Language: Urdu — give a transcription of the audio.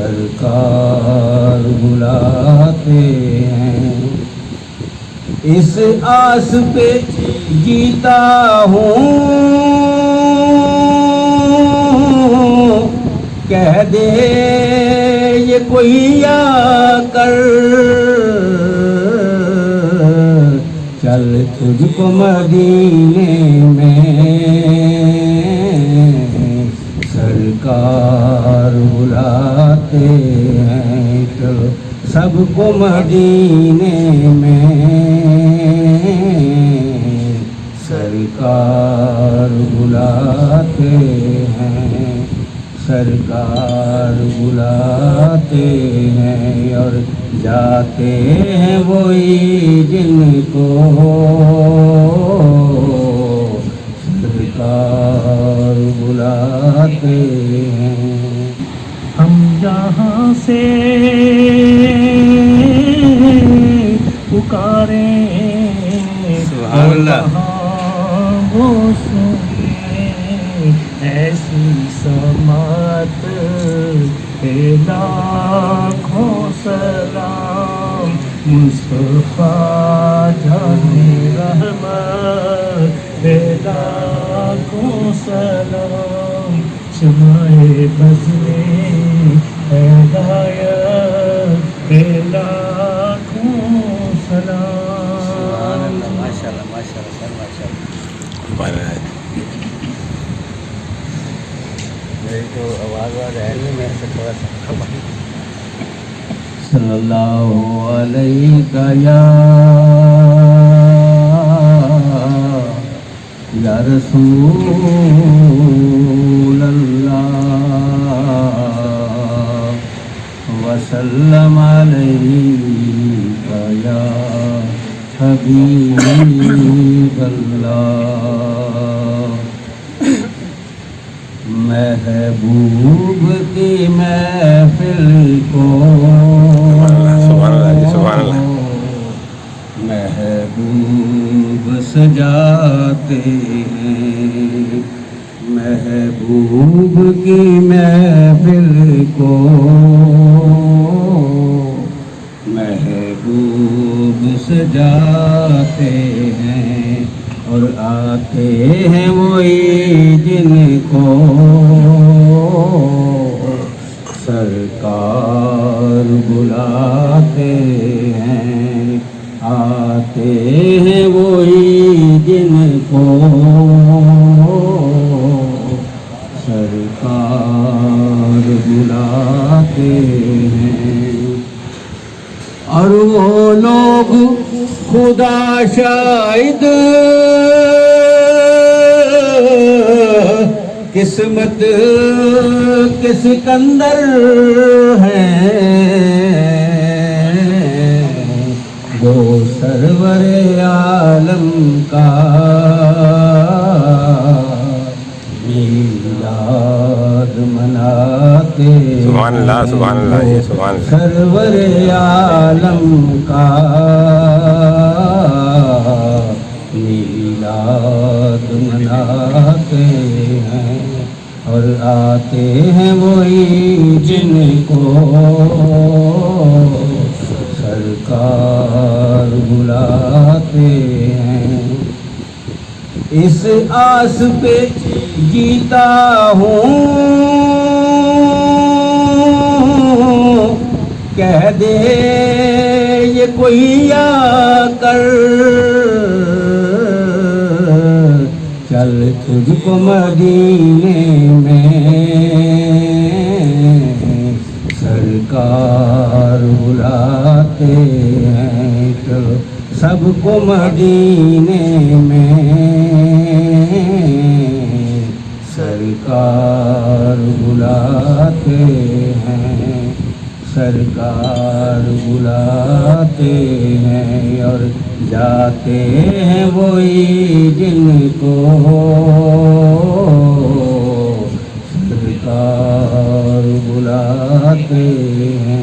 سرکار بلاتے ہیں، اس آس پہ جیتا ہوں، کہہ دے یہ کوئی آ کر، چل تجھ کو مدینے میں سرکار بلاتے ہیں، چلو سب کو مدینے میں سرکار بلاتے ہیں، سرکار بلاتے ہیں، اور جاتے ہیں وہی جن کو سرکار بلاتے ہیں۔ ہم جہاں سے پکاریں سبحان اللہ، وہ سنیں ایسی سماعت ہے، لاکھوں سلام مصطفیٰ جان رحمت ہے، لاکھوں سلام شمع بز میں ہدایت ہے، لاکھوں سلام۔ ماشاء اللہ ماشاء اللہ سر، ماشاء اللہ۔ میری تو آواز ہے نہیں، میرے سے تھوڑا سا صلی اللہ علیہ یا رسول اللہ وسلم علیک یا حبیب اللہ، محبوب کی محفل کو محبوب سجاتے ہیں، محبوب کی محفل کو محبوب سجاتے ہیں، اور آتے ہیں وہی جن کو سرکار بلاتے ہیں، آتے ہیں وہی جن کو سرکار بلاتے ہیں، اور وہ لوگ خدا شاہد قسمت کے سکندر ہیں، وہ سرور عالم کا میلاد مناتے ہیں، سبحان اللہ سبحان اللہ جی سبحان اللہ، سرور عالم کا میلاد مناتے ہیں، اور آتے ہیں وہی جن کو سرکار بلاتے ہیں، اس آس پہ جیتا ہوں، کہہ دے یہ کوئی آ کر، چل تجھ کو مدینے میں سرکار بلاتے ہیں، چلو سب کو مدینے میں سرکار بلاتے ہیں، سرکار بلاتے ہیں، اور جاتے ہیں وہی جن کو سرکار بلاتے ہیں۔